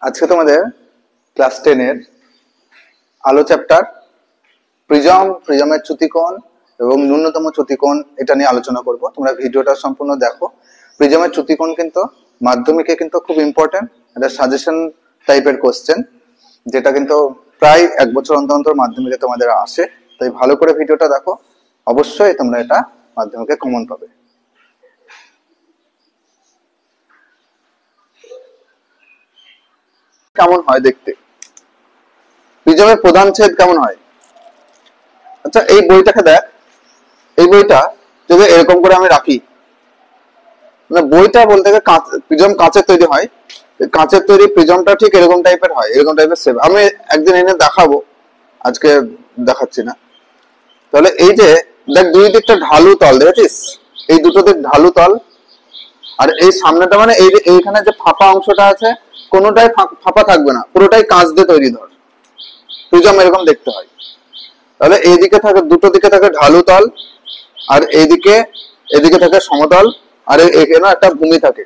আজকে তোমাদের ক্লাস 10 এর আলো চ্যাপ্টার প্রিজমের চ্যুতিকোণ এবং ন্যূনতম চ্যুতিকোণ এটা নিয়ে আলোচনা করব। তোমরা ভিডিওটা সম্পূর্ণ দেখো। প্রিজমের চ্যুতিকোণ কিন্তু মাধ্যমিকে কিন্তু খুব ইম্পর্টেন্ট, এটা সাজেশন টাইপের কোশ্চেন, যেটা কিন্তু প্রায় এক বছর অন্তর অন্তর মাধ্যমিকে তোমাদের আসে। তাই ভালো করে ভিডিওটা দেখো, অবশ্যই তোমরা এটা মাধ্যমিকে কমন পাবে। কেমন হয় দেখতে, প্রিজমের প্রধান ছেদ কেমন হয়? আচ্ছা, এই বইটাকে দেখ, এই বইটা যদি এরকম করে আমি রাখি, মানে বইটা বলতে গেলে প্রিজম কাঁচের তৈরি হয়, কাঁচের তৈরি প্রিজমটা ঠিক এরকম টাইপের হয়, এরকম টাইপের শেপ। আমি একদিন এনে দেখাবো, আজকে দেখাচ্ছি না। তাহলে এই যে দেখ, দুই দিকটা ঢালু তল, দেখেছিস? এই দুটো দিক ঢালু তল, আর এই সামনেটা মানে এই এইখানে যে ফাঁপা অংশটা আছে, কোনোটাই ফাঁপা থাকবে না, পুরোটাই কাঁচ দিয়ে তৈরি। ধর প্রিজম এরকম দেখতে হয়। তাহলে এইদিকে থাকে, দুটো দিকে থাকে ঢালু তল, আর এদিকে থাকে সমতল, আর এখানে একটা ভূমি থাকে।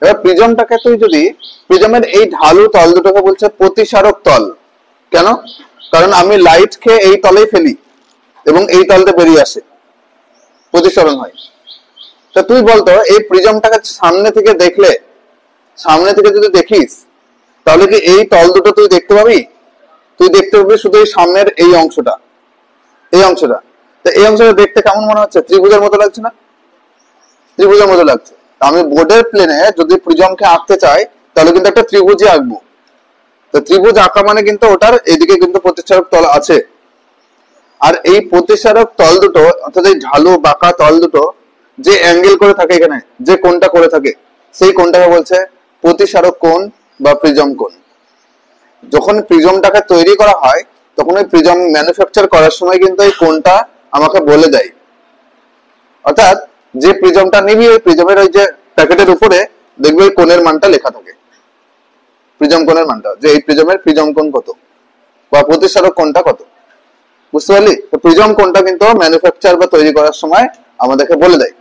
এবার প্রিজমটাকে তুই যদি, প্রিজমের এই ঢালু তল দুটোকে বলছে প্রতিসারক তল। কেন? কারণ আমি লাইট খেয়ে এই তলেই ফেলি এবং এই তলতে বেরিয়ে আসে, প্রতিসরণ হয়। তা তুই বলতো, এই প্রিজমটাকে সামনে থেকে দেখলে, সামনে থেকে যদি দেখিস, তাহলে কি এই তল দুটো তুই দেখতে পাবি? তুই দেখতে পাবি শুধু এই সামনের এই অংশটা, এই অংশটা। তো এই অংশটা দেখতে কেমন মনে হচ্ছে? ত্রিভুজের মতো লাগছে না? ত্রিভুজের মতো লাগছে। আমি বোর্ডের প্লেনে যদি প্রিজমকে আঁকতে চাই, তাহলে কিন্তু একটা ত্রিভুজই আঁকবো। তো ত্রিভুজ আঁকা মানে কিন্তু ওটার এদিকে কিন্তু প্রতিসারক তল আছে। আর এই প্রতিসারক তল দুটো, অর্থাৎ এই ঢালু বাঁকা তল দুটো যে অ্যাঙ্গেল করে থাকে, এখানে যে কোণটা করে থাকে, সেই কোণটাকে বলছে প্রতিসারক কোণ বা প্রিজম কোণ। যখন প্রিজমটাকে তৈরি করা হয়, তখন ওই প্রিজম ম্যানুফ্যাকচার করার সময় কিন্তু এই কোণটা আমাকে বলে দেয়। অর্থাৎ যে প্রিজমটা নিবি, ওই প্রিজমের ওই যে প্যাকেটের উপরে দেখবে ওই কোণের মানটা লেখা থাকে, প্রিজম কোণের মানটা, যে এই প্রিজমের প্রিজম কোণ কত বা প্রতিসারক কোণটা কত। বুঝতে পারলি? তো প্রিজম কোণটা কিন্তু ম্যানুফ্যাকচার বা তৈরি করার সময় আমাদেরকে বলে দেয়।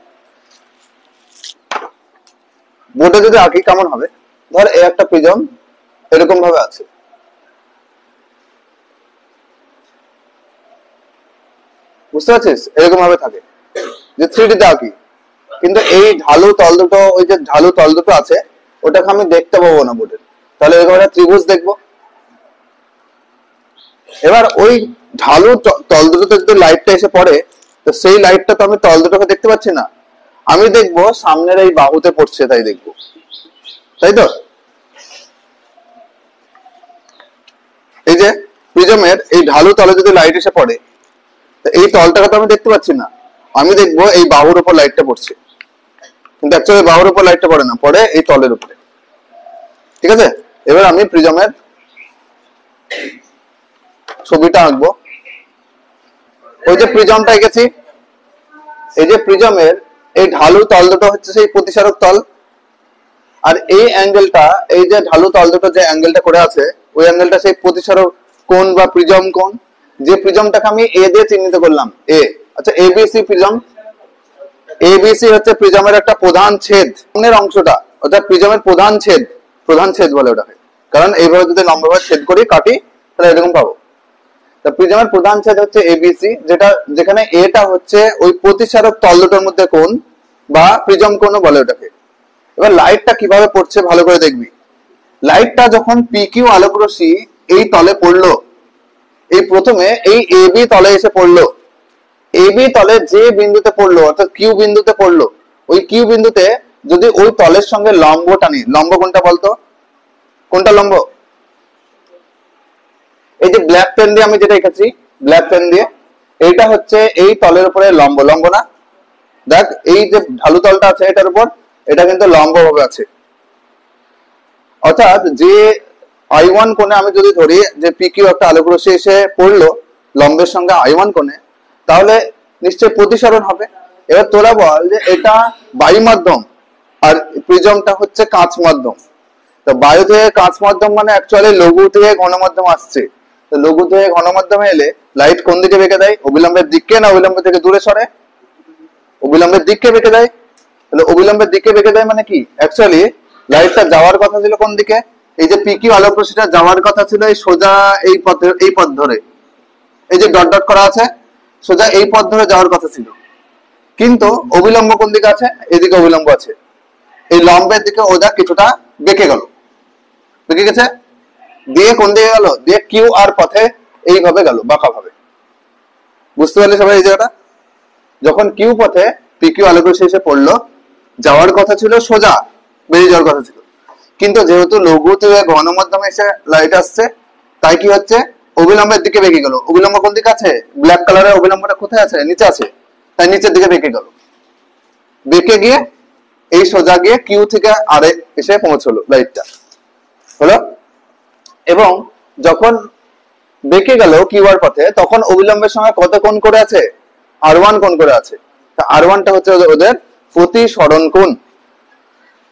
বোর্ডে যদি আঁকি কেমন হবে? ধর এই একটা প্রিজম এরকম ভাবে আছে, বুঝতে পারছিস? এরকম ভাবে থাকে, যে 3D তে আঁকি। কিন্তু এই ঢালু তল দুটো, ওই যে ঢালু তল দুটো আছে, ওটাকে আমি দেখতে পাবো না বোর্ডে। তাহলে এরকম একটা ত্রিভুজ দেখবো। এবার ওই ঢালু তল দুটোতে যদি লাইটটা এসে পড়ে, তো সেই লাইটটা তো আমি তল দুটোকে দেখতে পাচ্ছি না, আমি দেখবো সামনের এই বাহুতে পড়ছে, তাই দেখবো। তাই তো? এই যে প্রিজমের এই ঢালু তলে যদি লাইট এসে পড়ে, তো এই তলটাকে তো আমি দেখতে পাচ্ছি না, আমি দেখবো এই বাহুর উপর লাইটটা পড়ছে। কিন্তু অ্যাকচুয়ালি বাহুর উপর লাইটটা পড়ে না, পড়ে এই তলের উপরে। ঠিক আছে? এবার আমি প্রিজমের ছবিটা আঁকবো। ওই যে প্রিজমটা এঁকেছি, এই যে প্রিজমের এই ঢালু তল দুটো হচ্ছে সেই প্রতিসারক তল, আর এই অ্যাঙ্গেলটা, এই যে ঢালু তল দুটো যে অ্যাঙ্গেলটা করে আছে, ওই অ্যাঙ্গেলটা সেই প্রতিসারক কোণ বা প্রিজম কোণ। যে প্রিজমটাকে আমি এ দিয়ে চিহ্নিত করলাম, এ। আচ্ছা, এবিসি প্রিজম, এবিসি হচ্ছে প্রিজমের একটা প্রধান ছেদ, সামনের অংশটা, অর্থাৎ প্রিজমের প্রধান ছেদ, প্রধান ছেদ বলে ওটাকে। কারণ এইভাবে যদি লম্বভাবে ছেদ করি, কাটি, তাহলে এরকম পাবো। তা প্রিজমের প্রধান ছেদ হচ্ছে এবিসি, যেটা, যেখানে এটা হচ্ছে ওই প্রতিসারক তল দুটোর মধ্যে কোণ বা প্রিজম কোণও বলে ওটাকে। এবার লাইটটা কিভাবে পড়ছে ভালো করে দেখবি। লাইটটা যখন পিকিউ আলোক রশ্মি এই তলে পড়লো, এই প্রথমে এই এবি তলে এসে পড়লো, এবি তলে যে বিন্দুতে পড়লো, অর্থাৎ কিউ বিন্দুতে পড়লো, ওই কিউ বিন্দুতে যদি ওই তলের সঙ্গে লম্ব টানি, লম্ব কোনটা বলতো? কোনটা লম্ব? এই যে ব্ল্যাক পেন দিয়ে আমি যেটা এঁকেছি, ব্ল্যাক পেন দিয়ে, এইটা হচ্ছে এই তলের উপরে লম্ব। লম্ব না? দেখ, এই যে ঢালু তলটা আছে এটার উপর, এটা কিন্তু লম্ব ভাবে আছে। অর্থাৎ যে I1 কোণে আমি যদি ধরি যে পিকিউ একটা আলোক রশ্মি এসে পড়লো লম্বের সঙ্গে I1 কোণে, তাহলে নিশ্চয়ই প্রতিসরণ হবে। এবার তোরা বল যে এটা বায়ু মাধ্যম আর প্রিজমটা হচ্ছে কাঁচ মাধ্যম। তো বায়ু থেকে কাঁচ মাধ্যম মানে অ্যাকচুয়ালি লঘু থেকে ঘন মাধ্যম আসছে। তো লঘু থেকে ঘন মাধ্যমে এলে লাইট কোন দিকে বেঁকে দেয়? অবিলম্বের দিকে না অবিলম্বের থেকে দূরে সরে? অবিলম্বের দিকে বেঁকে দেয়। তাহলে অবিলম্বের দিকে বেঁকে দেয় মানে কি? অ্যাকচুয়ালি লাইটটা যাওয়ার কথা ছিল কোন দিকে? এই যে পি কিউ আলোক রশ্মিটা যাওয়ার কথা ছিল এই সোজা এই পথে, এই পথ ধরে, এই যে ডট ডট করা আছে, সোজা এই পথ ধরে যাওয়ার কথা ছিল, কিন্তু অবিলম্ব কোন দিকে আছে? এদিকে অবিলম্ব আছে, এই লম্বের দিকে ওটা কিছুটা বেঁকে গেল, বেঁকে গেছে, দিয়ে কোন দিকে গেল? দিয়ে কিউ আর পথে এইভাবে গেল, বাঁকা ভাবে। বুঝতে পারলে সবাই এই জায়গাটা? যখন কিউ পথে পি কিউ আলোক রশ্মি এসে পড়লো, যাওয়ার কথা ছিল সোজা, বেরিয়ে যাওয়ার কথা ছিল, কিন্তু যেহেতু লঘুতে ঘন মাধ্যমে এসে লাইট আসছে, তাই কি হচ্ছে? অবিলম্বের দিকে বেঁকে গেল। অবিলম্ব কোন দিকে আছে? ব্ল্যাক কালারের অবিলম্বটা কোথায় আছে? নিচে আছে, তাই নিচের দিকে বেঁকে গেল, বেঁকে গিয়ে এই সোজা গিয়ে কিউ থেকে আরে এসে পৌঁছলো লাইটটা, হলো। এবং যখন বেঁকে গেল কিউ আর পথে, তখন অবিলম্বের সঙ্গে কত কোণ করে আছে? আর1 কোণ করে আছে। তা আর1টা হচ্ছে ওদের প্রতিসরণ কোণ।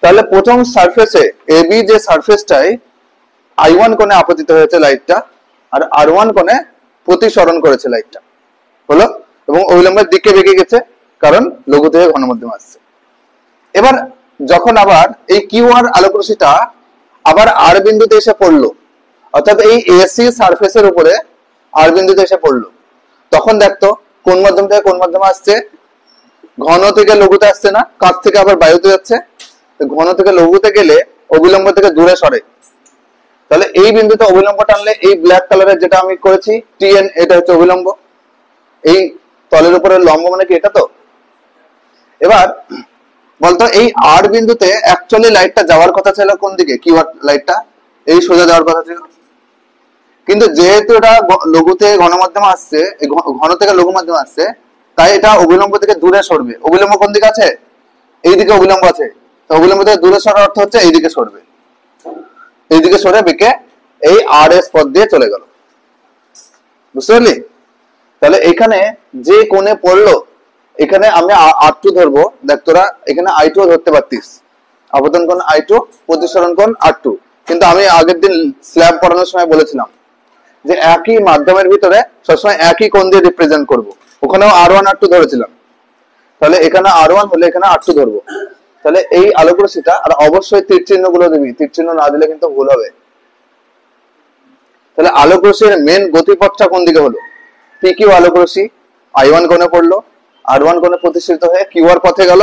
তাহলে প্রথম সারফেসে এবি যে সারফেসটাই I1 কোণে আপতিত হয়েছে লাইটটা, আর আর1 কোণে প্রতিসরণ করেছে লাইটটা, হলো। এবং অবিলম্বের দিকে বেঁকে গেছে, কারণ লঘু থেকে ঘন মাধ্যমে আসছে। এবার যখন আবার এই কিউ আর আলোক রশ্মিটা আবার আর বিন্দুতে এসে পড়লো, অর্থাৎ এই এসি সারফেসের উপরে আর বিন্দুতে এসে পড়লো, তখন দেখতো কোন মাধ্যম থেকে কোন মাধ্যমে আসছে? ঘন থেকে লঘুতে আসছে না, কাছ থেকে আবার বায়ুতে যাচ্ছে। ঘন থেকে লঘুতে গেলে অবিলম্ব থেকে দূরে সরে, তাহলে এই বিন্দুতে অবিলম্ব টানলে এই ব্ল্যাক কালারের যেটা আমি করেছি টিএন, এটা হচ্ছে অবিলম্ব। এই তলের উপরে লম্ব মানে কি? এটা তো। এবার বলতো এই আর বিন্দুতে অ্যাকচুয়ালি লাইটটা যাওয়ার কথা ছিল কোন দিকে? কিউ আর লাইটটা এই সোজা যাওয়ার কথা ছিল, কিন্তু যেহেতু এটা লঘু থেকে ঘন মাধ্যমে আসছে, ঘন থেকে লঘু মাধ্যমে আসছে, তাই এটা অবিলম্ব থেকে দূরে সরবে। অবিলম্ব কোন দিকে আছে? এইদিকে অবিলম্ব আছে, তো অবিলম্ব থেকে দূরে সরার অর্থ হচ্ছে এইদিকে সরবে, এইদিকে সরে বেঁকে এই আর এস পথ দিয়ে চলে গেল। বুঝতে পারলি? তাহলে এখানে যে কোণে পড়লো, এখানে আমি আর2 ধরবো, দেখ তোরা এখানে I2 ধরতে পারতিস, আপতন কোণ I2, প্রতিসরণ কোণ R2, কিন্তু আমি আগের দিন স্ল্যাব পড়ানোর সময় বলেছিলাম যে একই মাধ্যমের ভিতরে সবসময় একই কোণ দিয়ে রিপ্রেজেন্ট করব। ওখানেও আর1 আর2 ধরেছিলাম, তাহলে এখানে আর1 হলে এখানে আর2 ধরবো। তাহলে এই আলোক রশ্মিটা, আর অবশ্যই তীর চিহ্ন গুলো দিবি, তীর চিহ্ন না দিলে কিন্তু ভুল হবে। তাহলে আলোক রশ্মির মেন গতিপথটা কোন দিকে হলো? পি কিউ আলোক রশ্মি I1 কোণে পড়লো, আর1 কোণে প্রতিষ্ঠিত হয়ে কিউ আর পথে গেল,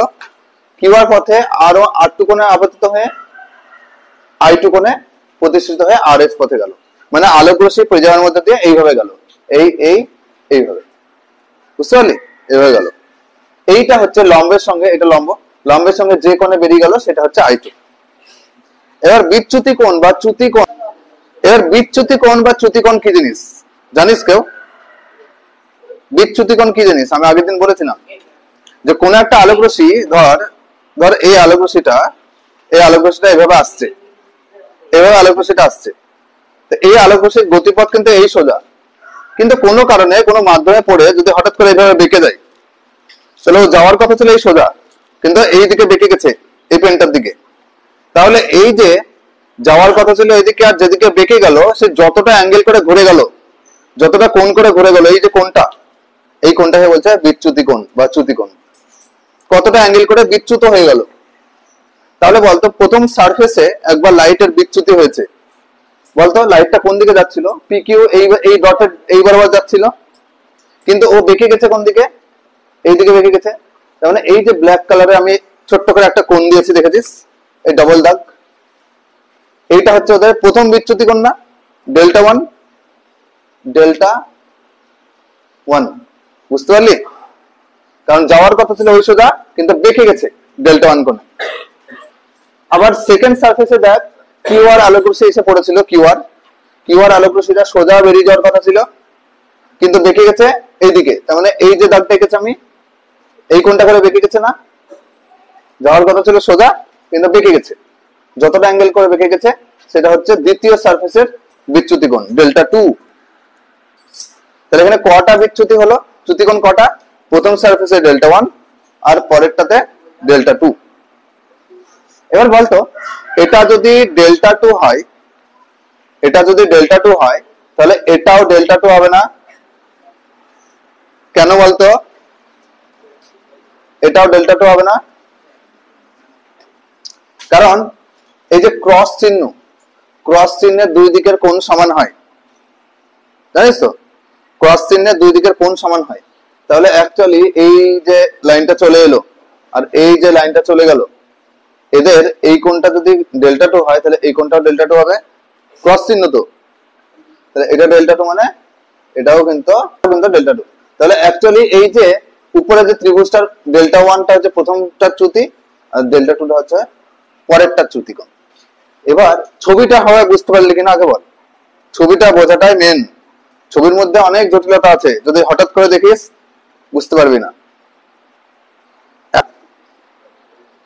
কিউ আর পথে আর2 কোণে আপতিত হয়ে I2 কোণে প্রতিষ্ঠিত হয়ে আর এস পথে গেল। মানে আলোক রশ্মি পরিযায়নের মধ্যে দিয়ে এইভাবে গেল, এইভাবে। বুঝতে পারলি? এইভাবে গেল। এইটা হচ্ছে লম্বের সঙ্গে, এটা লম্ব, লম্বের সঙ্গে যে কোণে বেরিয়ে গেল সেটা হচ্ছে I2। এবার বিচ্যুতি কোণ বা চ্যুতি কোণ, এবার বিচ্যুতি কোণ বা চ্যুতি কোণ কি জিনিস জানিস কেউ? বিচ্যুতি কোণ কি জিনিস আমি আগের দিন বলেছিলাম, যে কোন একটা আলোক রশ্মি, ধর এই আলোক রশ্মিটা এভাবে আসছে, এভাবে আলোক রশ্মিটা আসছে, তো এই আলোক রশ্মির গতিপথ কিন্তু এই সোজা, কিন্তু কোনো কারণে কোনো মাধ্যমে পড়ে যদি হঠাৎ করে এইভাবে বেঁকে যায়, তাহলে ও যাওয়ার কথা ছিল এই সোজা, কিন্তু এই দিকে বেঁকে গেছে এই পেনটার দিকে। তাহলে এই যে যাওয়ার কথা ছিল এইদিকে, আর যেদিকে বেঁকে গেল সে যতটা অ্যাঙ্গেল করে ঘুরে গেল, যতটা কোণ করে ঘুরে গেল, এই যে কোণটা, এই কোণটাকে বলছে বিচ্যুতি কোণ বা চ্যুতি কোণ। কতটা অ্যাঙ্গেল করে বিচ্যুত হয়ে গেল। তাহলে বলতো প্রথম সারফেসে একবার লাইটের বিচ্যুতি হয়েছে, বলতো লাইটটা কোন দিকে যাচ্ছিল? পি কিউ এই ডটের এই বরাবর যাচ্ছিল, কিন্তু ও বেঁকে গেছে কোন দিকে? এই দিকে বেঁকে গেছে। তার মানে এই যে ব্ল্যাক কালারে আমি ছোট্ট করে একটা কোণ দিয়েছি, দেখেছিস এই ডবল দাগ, এইটা হচ্ছে ওদের প্রথম বিচ্যুতি কোণ না? Delta one. বুঝতে পারলি? কারণ যাওয়ার কথা ছিল ওই সোজা, কিন্তু বেঁকে গেছে ডেল্টা 1 কোণে। আবার সেকেন্ড সারফেসে দেখ কিউ আর আলোক রশ্মি এসে পড়েছিল, কিউ আর আলোক রশ্মিটা সোজা বেরিয়ে যাওয়ার কথা ছিল, কিন্তু বেঁকে গেছে এইদিকে। তার মানে এই যে দাগটা এঁকেছি আমি, এই কোণটা করে বেঁকে গেছে না? যাওয়ার কথা ছিল সোজা, কিন্তু বেঁকে গেছে। যতটা অ্যাঙ্গেল করে বেঁকে গেছে সেটা হচ্ছে দ্বিতীয় সারফেসের বিচ্যুতি কোণ, ডেল্টা 2। তাহলে এখানে কটা বিচ্যুতি হলো? চ্যুতি কোণ কটা? প্রথম সারফেসে ডেল্টা 1 আর পরেরটাতে ডেল্টা 2। এবার বলতো এটা যদি ডেল্টা 2 হয়, তাহলে এটাও ডেল্টা 2 হবে না? কেন বলতো এটাও ডেল্টা 2 হবে না? কারণ এই যে ক্রস ক্রস চিহ্নের দুই দিকের কোণ সমান হয়, জানিস তো? ক্রস চিহ্নের দুই দিকের কোণ সমান হয়। তাহলে অ্যাকচুয়ালি এই যে লাইনটা চলে এলো আর এই যে লাইনটা চলে গেল, এদের এই কোণটা যদি ডেল্টা টু হয় তাহলে এই কোণটাও ডেল্টা টু হবে, ক্রস চিহ্ন তো, তাহলে এটা ডেল্টা টু মানে এটাও কিন্তু ডেল্টা টু। তাহলে অ্যাকচুয়ালি এই যে উপরে যে ত্রিভুজটার ডেল্টা ওয়ানটা হচ্ছে প্রথমটার চ্যুতি আর ডেল্টা টুটা হচ্ছে পরেরটার চ্যুতিকোণ। এবার ছবিটা হয় বুঝতে পারলি কিনা আগে বল। ছবিটা বোঝাটাই মেন, ছবির মধ্যে অনেক জটিলতা আছে, যদি হঠাৎ করে দেখিস বুঝতে পারবি না।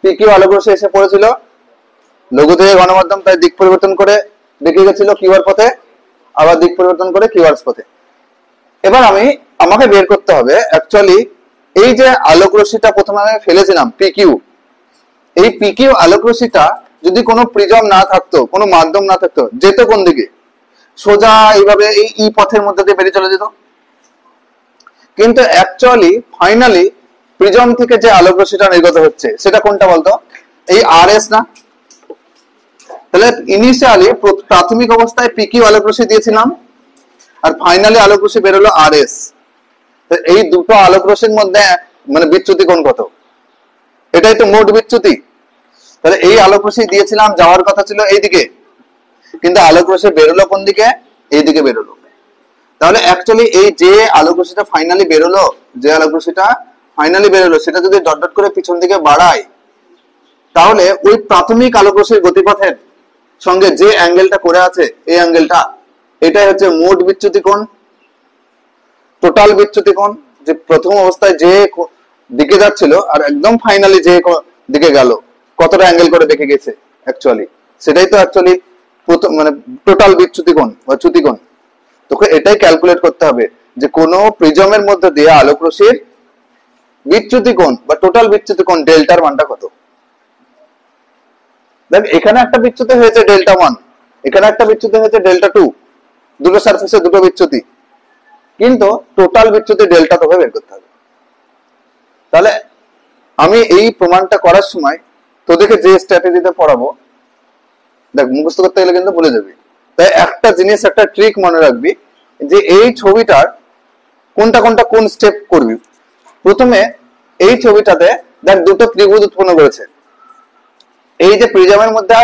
পিকিউ আলোক রশ্মি এসে পড়েছিল লঘু থেকে গণমাধ্যম, তাই দিক পরিবর্তন করে দেখে গেছিল কিউআর পথে, আবার দিক পরিবর্তন করে কিউআর পথে। এবার আমাকে বের করতে হবে অ্যাকচুয়ালি এই যে আলোক রশ্মিটা প্রথমে আমি ফেলেছিলাম পিকিউ, এই পিকিউ আলোক রশ্মিটা যদি কোনো প্রিজম না থাকতো, কোনো মাধ্যম না থাকতো, যেত কোন দিকে? সোজা এইভাবে এই ই পথের মধ্যে দিয়ে বেরিয়ে চলে যেত। কিন্তু অ্যাকচুয়ালি ফাইনালি প্রিজম থেকে যে আলোক রশ্মিটা নির্গত হচ্ছে সেটা কোনটা বলতো? এই আর এস না? তাহলে ইনিশিয়ালি প্রাথমিক অবস্থায় পিকিউ আলোক রশ্মি দিয়েছিলাম আর ফাইনালি আলোক রশ্মি বেরোলো আর এস। এই দুটো আলোক রশ্মির মধ্যে মানে বিচ্যুতি কোণ কত? এটাই তো মোট বিচ্যুতি। তাহলে এই আলোক রশ্মি দিয়েছিলাম, যাওয়ার কথা ছিল এইদিকে, কিন্তু আলোক রশ্মি বেরোলো কোন দিকে? এইদিকে বেরোলো। তাহলে অ্যাকচুয়ালি এই যে আলোক রশ্মিটা ফাইনালি বেরোলো, সেটা যদি ডট ডট করে পিছন দিকে বাড়ায়, তাহলে ওই প্রাথমিক আলোক রশ্মির গতিপথের সঙ্গে যে অ্যাঙ্গেলটা করে আছে এই অ্যাঙ্গেলটা, এটাই হচ্ছে মোট বিচ্যুতি কোণ, টোটাল বিচ্যুতি কোণ। যে প্রথম অবস্থায় যে দিকে যাচ্ছিল আর একদম ফাইনালি যে দিকে গেল, কতটা অ্যাঙ্গেল করে দেখে গেছে অ্যাকচুয়ালি, সেটাই তো অ্যাকচুয়ালি মানে টোটাল বিচ্যুতি কোণ বা চ্যুতি কোণ। তোকে এটাই ক্যালকুলেট করতে হবে যে কোন প্রিজমের মধ্যে দিয়ে আলোক রশ্মির বিচ্যুতি কোণ বা টোটাল বিচ্যুতি কোণ ডেল্টার মানটা কত। দেখ এখানে একটা বিচ্যুতি হয়েছে ডেল্টা ওয়ান, এখানে একটা বিচ্যুতি হয়েছে ডেল্টা টু, দুটো সারফেসে দুটো বিচ্যুতি, কিন্তু টোটাল বিচ্যুতি ডেল্টা তোকে বের করতে হবে। তাহলে আমি এই প্রমাণটা করার সময় তোদেরকে যে স্ট্র্যাটেজিতে পড়াবো, দেখ মুখস্থ করতে গেলে কিন্তু ভুলে যাবি, তাই একটা জিনিস, একটা ট্রিক মনে রাখবি যে এই ছবিটার কোনটা কোনটা কোন স্টেপ করবি। প্রথমে এই ছবিটাতে দেখ দুটো ত্রিভুজ উৎপন্ন করেছে। এই যে প্রিজমের মধ্যে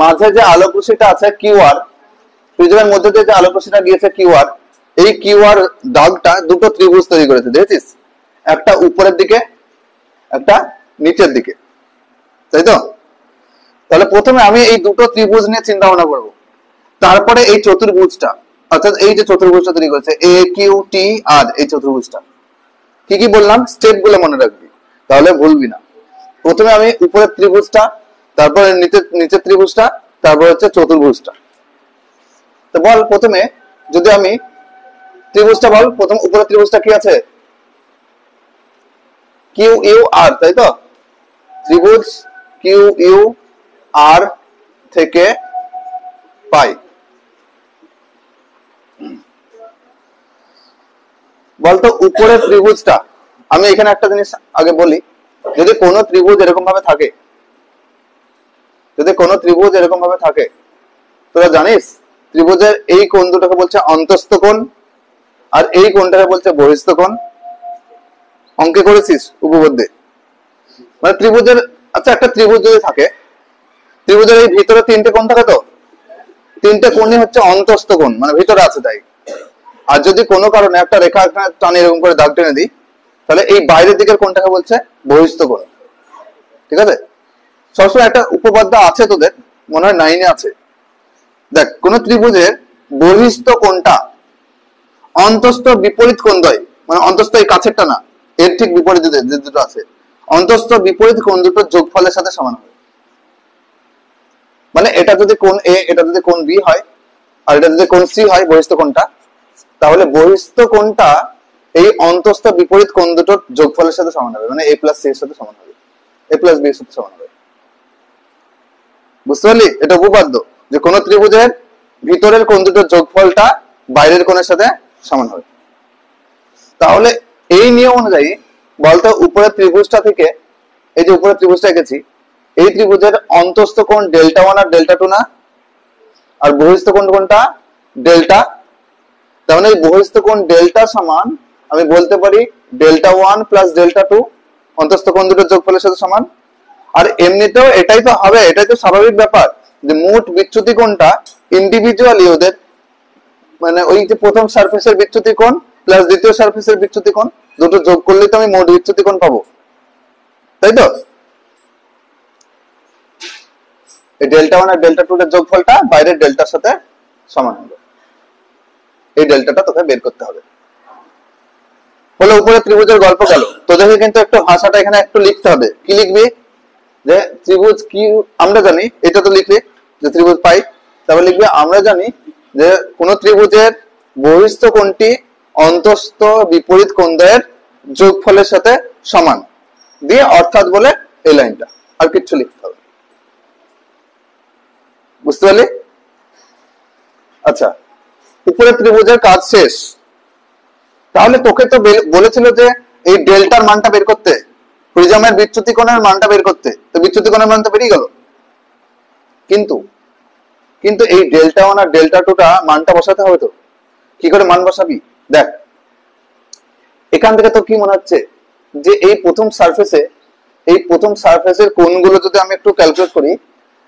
মাঝে যে আলোক রশ্মিটা আছে কিউআর, প্রিজমের মধ্যে দিয়ে যে আলোক রশ্মিটা গিয়েছে কিউআর, এই কিউআর দাগটা দুটো ত্রিভুজ তৈরি করেছে, দেখেছিস? একটা উপরের দিকে, একটা নিচের দিকে, তাই তো? তাহলে প্রথমে আমি এই দুটো ত্রিভুজ নিয়ে চিন্তা ভাবনা করবো, তারপরে এই চতুর্ভুজটা, অর্থাৎ এই যে চতুর্ভুজটা তৈরি করেছে এ কিউ টি আর, এই চতুর্ভুজটা কি কি বললাম স্টেপ গুলো মনে রাখবি, তাহলে ভুলবি না। প্রথমে আমি উপরের ত্রিভুজটা, তারপরে নিচের ত্রিভুজটা, তারপর হচ্ছে চতুর্ভুজটা। তো বল প্রথমে যদি আমি ত্রিভুজটা বল, প্রথম উপরের ত্রিভুজটা কি আছে? কিউ ইউ আর, তাই তো? ত্রিভুজ কিউ ইউ আর থেকে পাই। বলতো উপরের ত্রিভুজটা, আমি এখানে একটা জিনিস আগে বলি, যদি কোনো ত্রিভুজ এরকম ভাবে থাকে, তোরা জানিস ত্রিভুজের এই কোণ দুটোকে বলছে অন্তস্থ কোণ আর এই কোণটাকে বলছে বহিস্থ কোণ। অঙ্কে করেছিস উপপাদ্যে? মানে ত্রিভুজের, আচ্ছা একটা ত্রিভুজ যদি থাকে, ত্রিভুজের এই ভিতরে তিনটে কোণ থাকে, তো তিনটে কোণই হচ্ছে অন্তস্থ কোণ, মানে ভিতরে আছে তাই। আর যদি কোনো কারণে একটা রেখা টানে এরকম করে দাগ টেনে দিই, তাহলে এই বাইরের দিকের কোণটাকে বলছে বহিস্থ কোণ। ঠিক আছে? সবসময় একটা উপপাদ্য আছে তোদের, মনে হয় 9 এ আছে। দেখ কোন ত্রিভুজের বহিস্থ কোণটা অন্তস্থ বিপরীত কোণ দ্বয়, মানে অন্তস্থ এই কাছেরটা না, এর ঠিক বিপরীত যে দুটো আছে, অন্তস্থ বিপরীত কোণ দুটোর যোগফলের সাথে সমান হবে। মানে এটা যদি কোণ এ, এটা যদি কোণ বি হয়, আর এটা যদি কোণ সি হয় বহিস্থ কোণটা, তাহলে বহিস্থ কোণটা এই অন্তস্থ বিপরীত কোণ দুটোর যোগফলের সাথে সমান হবে, মানে a প্লাস সি এর সাথে সমান হবে, a প্লাস বি এর সাথে সমান হবে। বুঝতে পারলি? এটা উপপাদ্য যে কোন ত্রিভুজের ভিতরের কোণ দুটোর যোগফলটা বাইরের কোণের সাথে সমান হবে। তাহলে এই নিয়ম অনুযায়ী বলতো উপরের ত্রিভুজটা থেকে, এই যে উপরের ত্রিভুজটা এঁকেছি, এই ত্রিভুজের অন্তস্থ কোণ ডেল্টা ওয়ান আর ডেল্টা টু না? আর বহিস্থ কোণ কোনটা? ডেল্টা। তার মানে এই বহিস্থ কোণ ডেল্টা সমান আমি বলতে পারি ডেল্টা 1 প্লাস ডেল্টা 2 অন্তঃস্থ কোণ দুটোর যোগফলের সাথে সমান। আর এমনিতেও এটাই তো হবে, এটাই তো স্বাভাবিক ব্যাপার যে মোট বিচ্যুতি কোণটা ইন্ডিভিজুয়ালি ওদের মানে ওই যে প্রথম সারফেসের বিচ্যুতি কোণ প্লাস দ্বিতীয় সারফেসের বিচ্যুতি কোণ দুটো যোগ করলে তো আমি মোট বিচ্যুতি কোণ পাবো, তাই তো? এই ডেল্টা 1 আর ডেল্টা 2 এর যোগফলটা বাইরের ডেল্টার সাথে সমান হবে। এই ডেল্টাটা তোকে বের করতে হবে। বলে উপরে ত্রিভুজের গল্প গেল, তোদেরকে কিন্তু একটু ভাষাটা এখানে একটু লিখতে হবে। কি লিখবি? যে ত্রিভুজ কি আমরা জানি, এটা তো লিখবি যে ত্রিভুজ পাই। তারপর লিখবি আমরা জানি যে কোন ত্রিভুজের বহিস্থ কোণটি অন্তঃস্থ বিপরীত কোণদ্বয়ের যোগফলের সাথে সমান দিয়ে অর্থাৎ বলে এই লাইনটা, আর কিচ্ছু লিখতে হবে। বুঝতে পারলি? আচ্ছা, উপরে ত্রিভুজের কাজ শেষ। তাহলে তোকে তো বলেছিল যে এই ডেল্টার মানটা বের করতে, প্রিজমের বিচ্যুতি কোণের মানটা বের করতে। তো বিচ্যুতি কোণের মান তো বেরিয়ে গেল, কিন্তু কিন্তু এই ডেল্টা 1 আর ডেল্টা 2 টা মানটা বসাতে হবে। তো কি করে মান বসাবি? দেখ এখান থেকে তো কি মনে হচ্ছে যে এই প্রথম সারফেসের কোণগুলো যদি আমি একটু ক্যালকুলেট করি,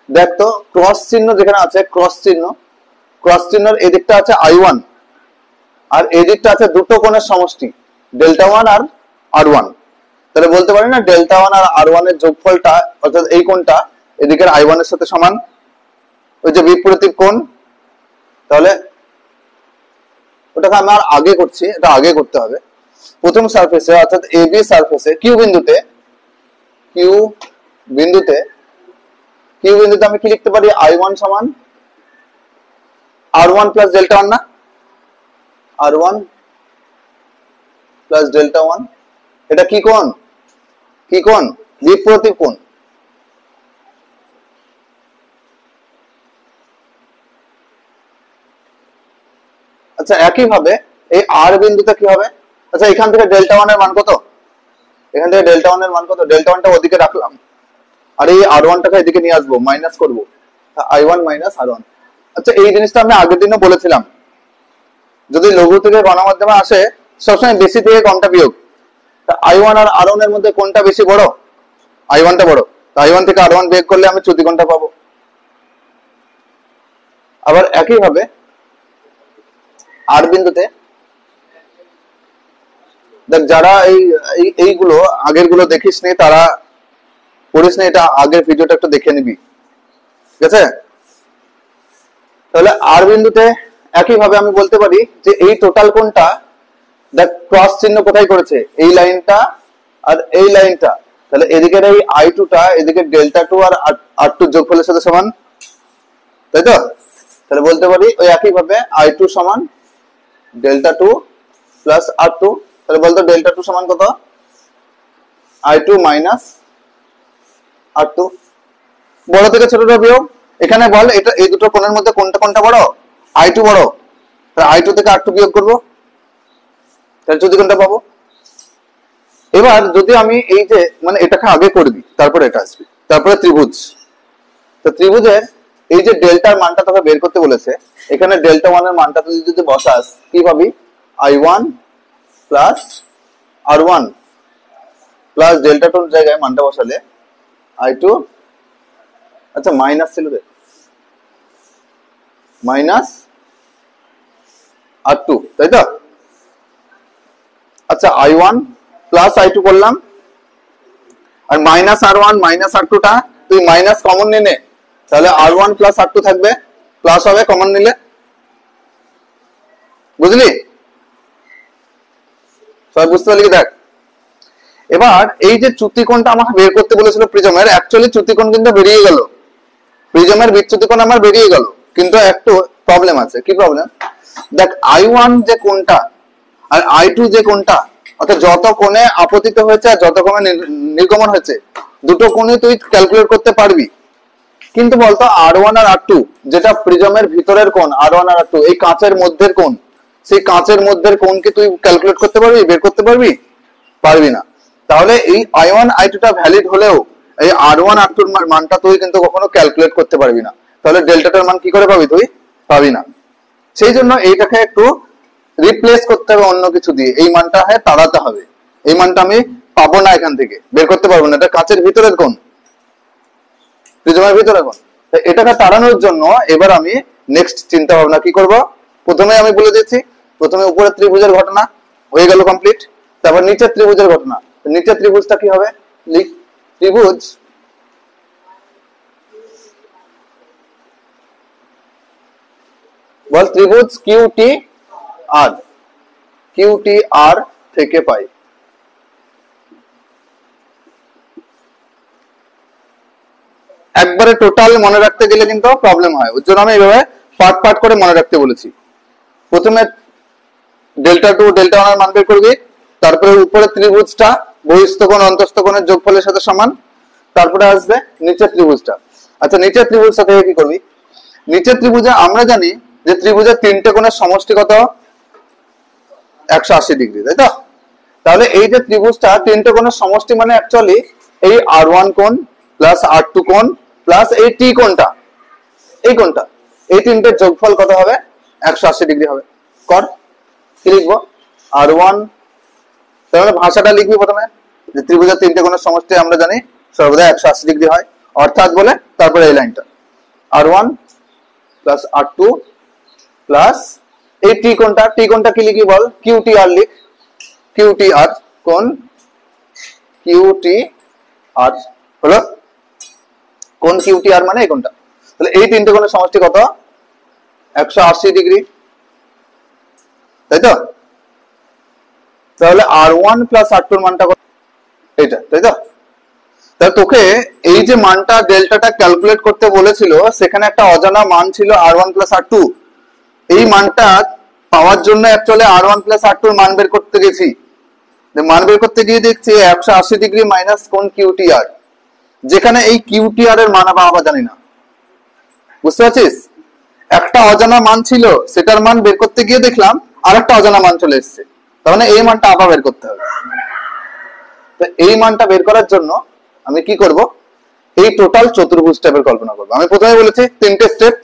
দেখ তো ক্রস চিহ্ন যেখানে আছে, ক্রস চিহ্নের এদিকটা আছে I1 আর এদিকটা আছে দুটো কোণের সমষ্টি ডেল্টা 1 আর R1। তাহলে বলতে পারি না ডেল্টা 1 আর R1 এর যোগফলটা অর্থাৎ এই কোণটা এদিকের I1 এর সাথে সমান, ওই যে বিপরীত কোণ। তাহলে ওটাকে আমি আর আগে করছি, এটা আগে করতে হবে। প্রথম সারফেসে অর্থাৎ AB সারফেসে কিউ বিন্দুতে আমি কি লিখতে পারি? I1 সমান R1 প্লাস ডেল্টা 1 না, R1 প্লাস ডেল্টা 1। এটা কি কোণ? বিপরীত কোণ। আচ্ছা, একইভাবে এই আর বিন্দুতে কি হবে? আচ্ছা, এখান থেকে ডেল্টা 1 এর মান কত? ডেল্টা 1 টা ওদিকে রাখলাম আর এই R1 টাকে এদিকে নিয়ে আসবো, মাইনাস করবো, I1 মাইনাস R1। আচ্ছা, এই জিনিসটা আমি আগের দিনও বলেছিলাম, যদি লঘু থেকে গণমাধ্যমে আসে সবসময় বেশি থেকে কমটা বিয়োগ। I1 আর R1 এর মধ্যে কোনটা বেশি বড়? I1 টা বড়। I1 থেকে R1 বিয়োগ করলে আমি চ্যুতি কোণটা পাবো। আবার একইভাবে আর বিন্দুতে দেখ, যারা এইগুলো আগের গুলো দেখিস নি, তারা পড়িস নি, এটা আগের ভিডিওটা একটু দেখে নিবি, ঠিক আছে? তাহলে আর বিন্দুতে একইভাবে আমি বলতে পারি যে এই টোটাল কোণটা দেখ ক্রস চিহ্ন কোথায় করেছে? এই লাইনটা আর এই লাইনটা। তাহলে এদিকের এই I2 টা এদিকে ডেল্টা 2 আর R2 যোগফলের সাথে সমান, তাই তো? তাহলে বলতে পারি ওই একইভাবে I2 সমান ডেল্টা 2 প্লাস R2। তাহলে বলতো ডেল্টা 2 সমান কত? I2 minus R2। বড় থেকে ছোটটা বিয়োগ। এখানে বল এটা এই দুটো কোণের মধ্যে কোনটা বড়? I2 বড়। তাহলে I2 থেকে R2 বিয়োগ করব, তাহলে চ্যুতি কোণটা পাবো। এবার যদি আমি এই যে মানে এটাকে আগে করবি, তারপরে এটা আসবে, তারপরে ত্রিভুজ। তো ত্রিভুজের এই যে ডেল্টার মানটা তোকে বের করতে বলেছে, এখানে ডেল্টা 1 এর মানটা তুই যদি বসাস কি পাবি? I1 plus R1 plus delta 2 এর জায়গায় মানটা বসালে I2, আচ্ছা মাইনাস ছিল রে, মাইনাস R2, তাই তো? আচ্ছা, I1 প্লাস I2 করলাম আর মাইনাস R1 মাইনাস R2 টা তুই মাইনাস কমন নিয়ে নে, তাহলে R1 প্লাস R2 থাকবে, প্লাস হবে কমন নিলে। বুঝলি? সবাই বুঝতে পারলি? দেখ এবার এই যে চ্যুতি কোণটা আমাকে বের করতে বলেছিল প্রিজমের, অ্যাকচুয়ালি চ্যুতি কোণ কিন্তু বেরিয়ে গেল, প্রিজমের বিচ্যুতি কোণ আমার বেরিয়ে গেল, কিন্তু একটু প্রবলেম আছে। কি প্রবলেম? দেখ I1 যে কোণটা আর I2 যে কোণটা, অর্থাৎ যত কোণে আপতিত হয়েছে আর যত কোণে নির্গমন হয়েছে, দুটো কোণই তুই ক্যালকুলেট করতে পারবি। কিন্তু বলতো R1 আর R2 যেটা প্রিজমের ভিতরের কোণ, R1 আর R2 এই কাঁচের মধ্যের কোণ, সেই কাঁচের মধ্যের কোণকে তুই ক্যালকুলেট করতে পারবি, বের করতে পারবি? পারবি না। তাহলে এই I1 I2 টা ভ্যালিড হলেও এই R1 R2 এর মানটা তুই কিন্তু কখনো ক্যালকুলেট করতে পারবি না। তাহলে ডেল্টাটার মান কি করে পাবি তুই? পাবি না। সেই জন্য এইটাকে একটু রিপ্লেস করতে হবে অন্য কিছু দিয়ে, এই মানটা তাড়াতে হবে। এই মানটা আমি পাবো না, এখান থেকে বের করতে পারবো না। এটা কাচের ভিতরের কোণ, প্রিজমের ভিতরে কোণ। এটাকে তাড়ানোর জন্য এবার আমি নেক্সট চিন্তা ভাবনা কি করব। প্রথমে আমি বলে দিচ্ছি, প্রথমে উপরের ত্রিভুজের ঘটনা হয়ে গেল কমপ্লিট। তারপর নিচের ত্রিভুজের ঘটনা। নিচের ত্রিভুজটা কি হবে, লিখ ত্রিভুজ বল, ত্রিভুজ কিউটি আর, কিউটি আর থেকে পাই। একবারে টোটাল মনে রাখতে গেলে কিন্তু প্রবলেম হয়, ওর জন্য আমি এইভাবে পার্ট পার্ট করে মনে রাখতে বলেছি। প্রথমে ডেল্টা টু ডেল্টা ওয়ান এর মান বের করবি, তারপরে উপরে ত্রিভুজটা বহিস্থ কোণ অন্তস্থ কোণের যোগফলের সাথে সমান, তারপরে আসবে নিচের ত্রিভুজটা। আচ্ছা, নিচের ত্রিভুজটা থেকে কি করবি, নিচের ত্রিভুজে আমরা জানি যে ত্রিভুজের তিনটে কোণের সমষ্টি কত, 180 ডিগ্রি, তাই তো? তাহলে এই যে ত্রিভুজটা তিনটে কোণের সমষ্টি মানে অ্যাকচুয়ালি এই R1 কোণ প্লাস R2 কোণ প্লাস এই T কোণটা, এই কোণটা, এই তিনটের যোগফল কত হবে, 180 ডিগ্রি হবে। কর, কি লিখবো, R1, তাহলে ভাষাটা লিখবি প্রথমে যে ত্রিভুজের তিনটে কোণের সমষ্টি আমরা জানি সর্বদা 180 ডিগ্রি হয়, অর্থাৎ বলে তারপরে এই লাইনটা R1 প্লাস R2 প্লাস এই টি কোণটা, টি কোণটা কি লিখি বল, QTR লিখ, QTR কোণ, QTR হলো কোণ, QTR মানে এই কোণটা। তাহলে এই তিনটে কোণের সমষ্টি কত, 180 ডিগ্রি, তাই তো? তাহলে R1 প্লাস R2 এর মানটা কত, এটা, তাই তো? তাহলে তোকে এই যে মানটা ডেল্টাটা ক্যালকুলেট করতে বলেছিল, সেখানে একটা অজানা মান ছিল R1 প্লাস R2। এই মানটা পাওয়ার জন্য অ্যাকচুয়ালি R1 প্লাস R2 এর মান বের করতে গেছি। মান বের করতে গিয়ে দেখছি 180 ডিগ্রি মাইনাস কোণ QTR, যেখানে এই QTR এর মান আমরা জানি না। বুঝতে পারছিস? একটা অজানা মান ছিল, সেটার মান বের করতে গিয়ে দেখলাম আরেকটা অজানা মান চলে এসেছে, তার মানে এই মানটা আবার বের করতে হবে। তো এই মানটা বের করার জন্য আমি কি করব, এই টোটাল চতুর্ভুজ টাইপের কল্পনা করব। আমি প্রথমে বলেছি তিনটে স্টেপ,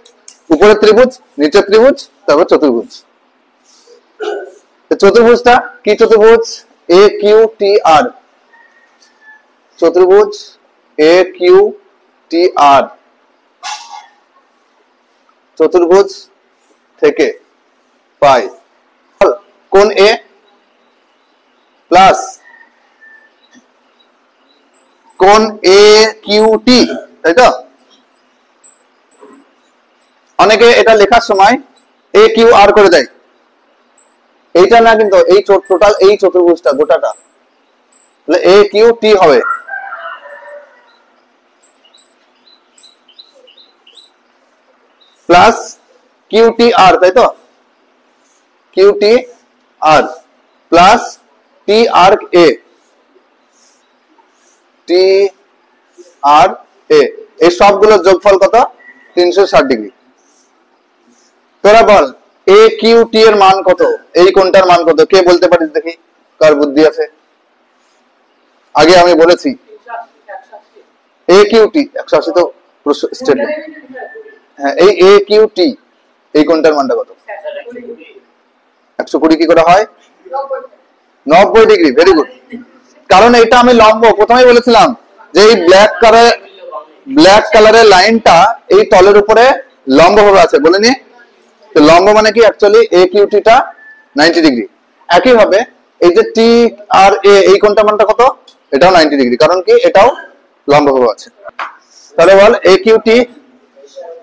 উপরে ত্রিভুজ, নিচে ত্রিভুজ, তারপর চতুর্ভুজ। চতুর্ভুজটা কি, চতুর্ভুজ AQTR, চতুর্ভুজ AQTR, চতুর্ভুজ থেকে পাই কোণ A প্লাস কোণ AQT, তাই তো? অনেকে এটা লেখার সময় AQR করে দেয়, এইটা না, কিন্তু এই টোটাল এই চতুর্ভুজটা গোটাটা তাহলে AQT হবে। প্লাস QTR, তাই তো? QTR প্লাস TRA, TRA, এই সবগুলোর যোগফল কত, 360 ডিগ্রি। তোরা বল AQT এর মান কত, এই কোণটার মান কত, কে বলতে পারিস দেখি, কার বুদ্ধি আছে? আগে আমি বলেছি AQT 180 তো স্টেটমেন্ট। হ্যাঁ, এই AQT এই কোণটার মানটা কত, 120 কি করে হয়, 90 ডিগ্রি। ভেরি গুড, কারণ এটা আমি লম্ব, প্রথমেই বলেছিলাম যে এই ব্ল্যাক কালারের লাইনটা এই তলের উপরে লম্ব ভাবে আছে, বলিনি? তো লম্ব মানে কি, অ্যাকচুয়ালি AQT টা 90 ডিগ্রি। একই ভাবে এই যে TRA এই কোণটার মানটা কত, এটাও 90 ডিগ্রি, কারণ কি এটাও লম্ব ভাবে আছে। তাহলে বল AQT,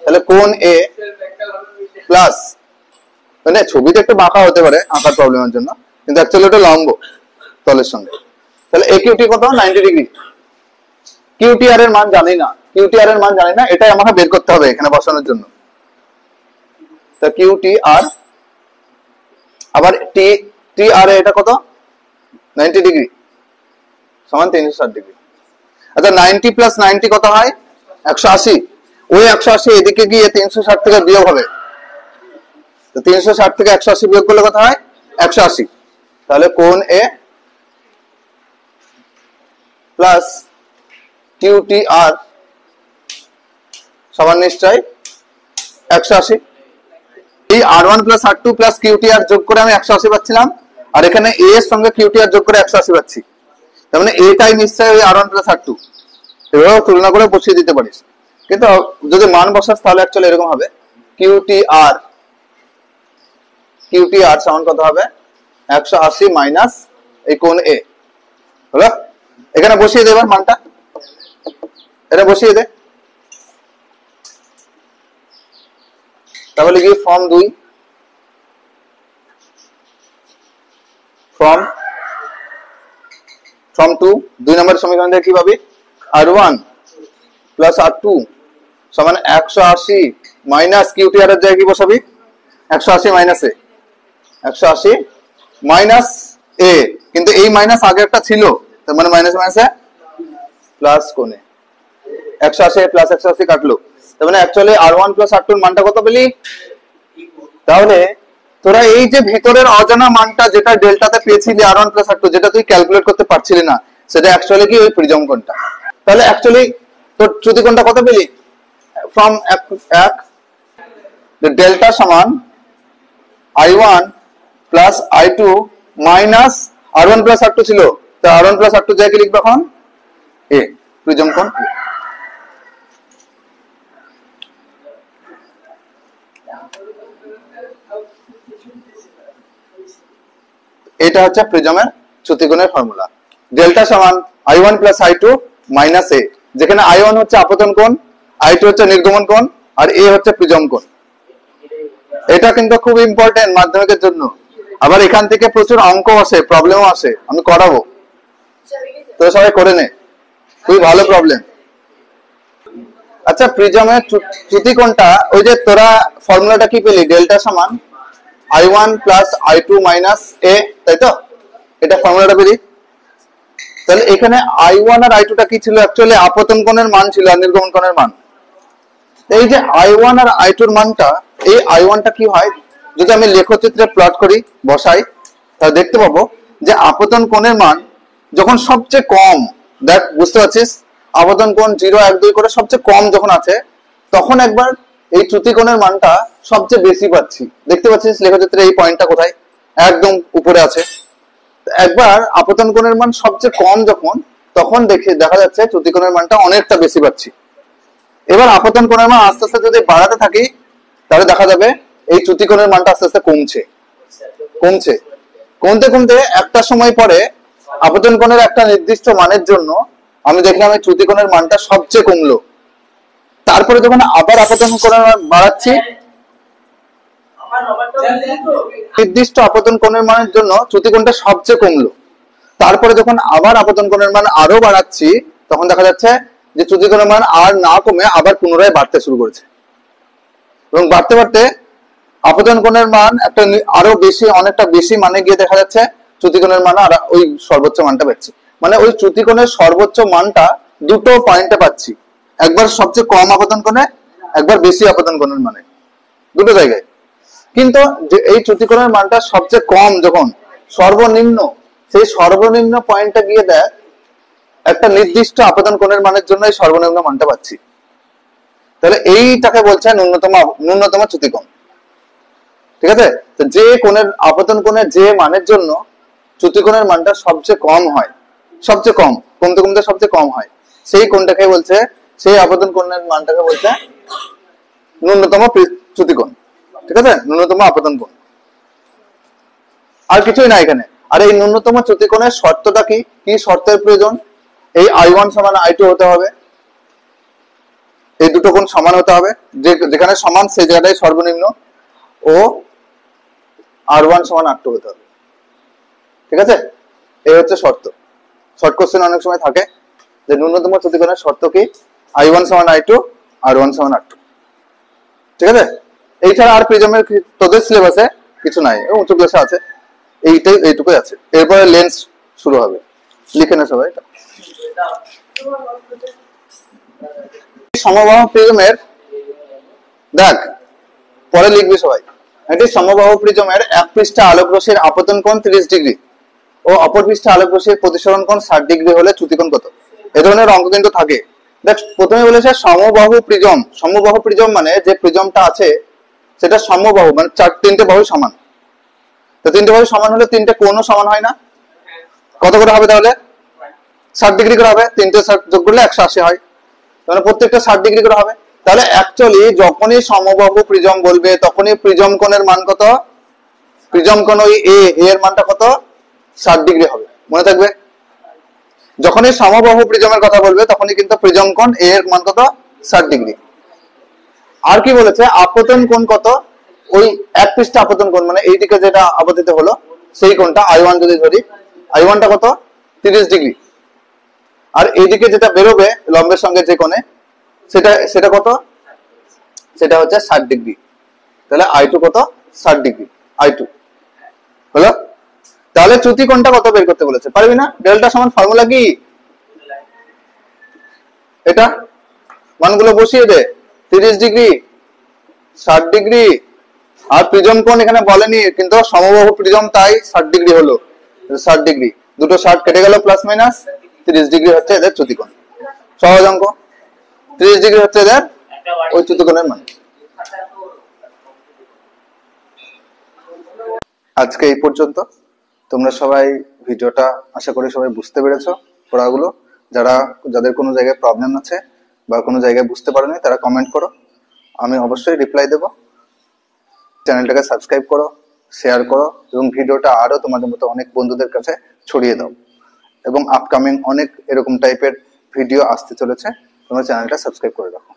তাহলে কোণ A প্লাস, মানে ছবিতে একটু বাঁকা হতে পারে আঁকার প্রবলেমের জন্য, কিন্তু অ্যাকচুয়ালি ওটা লম্ব তলের সঙ্গে। তাহলে AQT কত, 90 ডিগ্রি। QTR এর মান জানি না, QTR এর মান জানি না, এটাই আমাকে বের করতে হবে এখানে বসানোর জন্য। তা QTR আবার TRA এটা কত, 90 ডিগ্রি সমান 360 ডিগ্রি। আচ্ছা, 90 প্লাস 90 কত হয়, 180। ওই 180 এদিকে গিয়ে 360 থেকে বিয়োগ হবে, তো 360 থেকে 180 বিয়োগ করলে কত হয়, 180। তাহলে কোণ A প্লাস QTR সমান নিশ্চয় 180। এই R1 plus R2 plus QTR যোগ করে আমি 180 পাচ্ছিলাম, আর এখানে A এর সঙ্গে QTR যোগ করে 180 পাচ্ছি। তার মানে এটাই নিশ্চয়ই ওই R1 প্লাস R2। এভাবে তুলনা করে বসিয়ে দিতে পারিস, কিন্তু যদি মান বসাস তাহলে অ্যাকচুয়ালি এরকম হবে QTR সমান কত হবে 180 মাইনাস এই কোণ A হলো। এখানে বসিয়ে দেবার মানটা, এটা বসিয়ে দে। তাহলে কি ফর্ম 2 নম্বর সমীকরণ থেকে কি পাবি R1 প্লাস R2 সমান 180 মাইনাস QTR এর জায়গায় কি বসাবি 180 মাইনাস A, 180 মাইনাস A, কিন্তু এই মাইনাস আগে একটা ছিল, তার মানে মাইনাস মাইনাসে প্লাস কোণে 180 প্লাস 180 কাটলো, তার মানে অ্যাকচুয়ালি R1 প্লাস R2 এর মানটা কত পেলি। তাহলে তোরা এই যে ভিতরের অজানা মানটা যেটা ডেল্টাতে পেয়েছিলি R1 প্লাস R2, যেটা তুই ক্যালকুলেট করতে পারছিলি না, সেটা অ্যাকচুয়ালি কি ওই প্রিজম কোণটা। তাহলে অ্যাকচুয়ালি তোর চ্যুতিকোণটা কত পেলি ফ্রম এক ডেল্টা সমান I1 plus I2 minus R1 plus R2 ছিল, তো R1 প্লাস R2 জায়গায় লিখবে এখন A, প্রিজম কোণ। এটা হচ্ছে প্রিজমের চ্যুতিকোণের ফর্মুলা। ডেল্টা সমান I1 plus I2 minus A, যেখানে I1 হচ্ছে আপতন কোণ, I2 হচ্ছে নির্গমন কোণ, আর A হচ্ছে প্রিজম কোণ। এটা কিন্তু খুব ইম্পর্টেন্ট মাধ্যমিকের জন্য। আবার এখান থেকে প্রচুর অঙ্ক আসে, প্রবলেমও আসে, আমি করাবো, তো সবাই করে নে, খুবই ভালো প্রবলেম। আচ্ছা, প্রিজমের চ্যুতিকোণটা ওই যে তোরা ফর্মুলাটা কি পেলি, ডেল্টা সমান I1 plus I2 minus A, তাই তো? এটা ফর্মুলাটা পেলি। তাহলে এখানে I1 আর I2 টা কি ছিল, অ্যাকচুয়ালি আপতন কোণের মান ছিল আর নির্গমন কোণের মান। এই যে I1 আর I2 এর মানটা, এই I1 টা কি হয় যদি আমি লেখচিত্রে প্লট করি, বসাই, তাহলে দেখতে পাবো যে আপতন কোণের মান যখন সবচেয়ে কম, দেখ বুঝতে পারছিস, আপতন কোণ 0, 1, 2 করে সবচেয়ে কম যখন আছে, তখন একবার এই চ্যুতিকোণের মানটা সবচেয়ে বেশি পাচ্ছি। দেখতে পাচ্ছিস লেখচিত্রে এই পয়েন্টটা কোথায়, একদম উপরে আছে। একবার আপতন কোণের মান সবচেয়ে কম যখন, তখন দেখা যাচ্ছে চ্যুতিকোণের মানটা অনেকটা বেশি পাচ্ছি। এবার আপতন কোণের মান আস্তে আস্তে যদি বাড়াতে থাকি, তাহলে দেখা যাবে এই চ্যুতিকোণের মানটা আস্তে আস্তে কমতে একটা সময় পরে আপতন কোণের একটা নির্দিষ্ট মানের জন্য আমি দেখলাম এই চ্যুতিকোণের মানটা সবচেয়ে কমলো। তারপরে যখন আবার আপতন কোণের মান বাড়াচ্ছি, নির্দিষ্ট আপতন কোণের মানের জন্য চ্যুতিকোণটা সবচেয়ে কমলো। তারপরে যখন আবার আপতন কোণের মান আরো বাড়াচ্ছি, তখন দেখা যাচ্ছে যে চ্যুতিকোণের মান আর না কমে আবার পুনরায় বাড়তে শুরু করেছে, এবং বাড়তে বাড়তে আপতন কোণের মান একটা আরো বেশি, অনেকটা বেশি মানে গিয়ে দেখা যাচ্ছে চ্যুতিকোণের মান আর ওই সর্বোচ্চ মানটা পাচ্ছি। মানে ওই চ্যুতিকোণের সর্বোচ্চ মানটা দুটো পয়েন্টে পাচ্ছি, একবার সবচেয়ে কম আপতন কোণে, একবার বেশি আপতন কোণের মানে, দুটো জায়গায়। কিন্তু এই চ্যুতিকোণের মানটা সবচেয়ে কম যখন সর্বনিম্ন, সেই সর্বনিম্ন পয়েন্টটা গিয়ে দেয় একটা নির্দিষ্ট আপতন কোণের মানের জন্য এই সর্বনিম্ন মানটা পাচ্ছি। তাহলে এইটাকে বলছে ন্যূনতম চ্যুতিকোণ। ঠিক আছে, তো যে কোণের আপতন কোণের যে মানের জন্য চ্যুতিকোণের মানটা সবচেয়ে কম হয়, সবচেয়ে কম, কমতে সবচেয়ে কম হয়, সেই কোণটাকে বলছে, সেই আপতন কোণের মানটাকে বলছে ন্যূনতম চ্যুতিকোণ। ঠিক আছে, ন্যূনতম আপতন কোণ, আর কিছুই না এখানে। আর এই ন্যূনতম চ্যুতিকোণের শর্তটা কি, কি শর্তের প্রয়োজন? এই I1 সমান I2 হতে হবে, এই দুটো কোণ সমান হতে হবে, যেখানে সমান সেই জায়গাটাই সর্বনিম্ন, ও R1 সমান R2 হতে হবে। ঠিক আছে, এই হচ্ছে শর্ত। শর্ট কোশ্চেন অনেক সময় থাকে যে ন্যূনতম চ্যুতিকোণের শর্ত কি, I1 সমান I2, R1 সমান R2। ঠিক আছে, এই ছাড়া আর প্রিজমের তোদের সিলেবাসে কিছু নাই, উঁচু ক্লাসে আছে, এইটুকুই আছে। এরপরে লেন্স শুরু হবে, লিখে না সবাই। সমবাহু প্রিজমের, দেখ পরে লিখবি সবাই, এটি সমবাহু প্রিজমের এক পৃষ্ঠে আলোক রশ্মির আপতন কোণ 30 ডিগ্রি ও অপর পৃষ্ঠে আলোক রশ্মির প্রতিসরণ কোণ 60 ডিগ্রি হলে চ্যুতিকোণ কত? এ ধরনের অঙ্ক কিন্তু থাকে। দেখ প্রথমে বলেছে সমবাহু প্রিজম। সমবাহু প্রিজম মানে যে প্রিজমটা আছে সেটা সমবাহু, মানে তিনটে বাহু সমান। তো তিনটে বাহু সমান হলে তিনটে কোণও সমান হয় না? কত করে হবে তাহলে? 60 ডিগ্রি করে হবে। 3 × 60 যোগ করলে 180 হয়, মানে প্রত্যেকটা 60 ডিগ্রি করে হবে। তাহলে অ্যাকচুয়ালি যখনই সমবাহু প্রিজম বলবে তখনই প্রিজম কোণের মান কত? প্রিজম কোণ ওই এ এর মানটা কত? 60 ডিগ্রি হবে, মনে থাকবে। যখনই সমবাহু প্রিজমের কথা বলবে তখনই কিন্তু প্রিজম কোণ এ এর মান কত? 60 ডিগ্রি। আর কি বলেছে? আপতন কোণ কত? ওই এক পৃষ্ঠে আপতন কোণ, মানে এইদিকে যেটা আপতিত হলো সেই কোণটা I1 যদি ধরি, I1টা কত? 30 ডিগ্রি। আর এইদিকে যেটা বেরোবে লম্বের সঙ্গে যে কোণে, সেটা কত? সেটা হচ্ছে 60 ডিগ্রি। তাহলে I2 কত? 60 ডিগ্রি। I2 হলো। তাহলে চ্যুতি কোণটা কত বের করতে বলেছে? পারবি না? ডেল্টা সমান ফর্মুলা কি? এটা মানগুলো বসিয়ে দে। 30 ডিগ্রি, 60 ডিগ্রি, আর প্রিজম কোণ এখানে বলেনি, কিন্তু সমবাহু প্রিজম তাই 60 ডিগ্রি হলো। 60 ডিগ্রি, দুটো 60 কেটে গেল, প্লাস মাইনাস 30 ডিগ্রি হচ্ছে এদের চ্যুতি কোণ। সহজ অঙ্ক। 30 ডিগ্রি হচ্ছে এদের ওই চ্যুতি কোণের মান। আজকে এই পর্যন্ত। তোমরা সবাই ভিডিওটা আশা করি সবাই বুঝতে পেরেছো পড়াগুলো। যাদের কোনো জায়গায় প্রবলেম আছে বা কোনো জায়গায় বুঝতে পারোনি তারা কমেন্ট করো, আমি অবশ্যই রিপ্লাই দেবো। চ্যানেলটাকে সাবস্ক্রাইব করো, শেয়ার করো এবং ভিডিওটা আরো তোমাদের মতো অনেক বন্ধুদের কাছে ছড়িয়ে দাও। এবং আপকামিং অনেক এরকম টাইপের ভিডিও আসতে চলেছে, তোমরা চ্যানেলটা সাবস্ক্রাইব করে রাখো।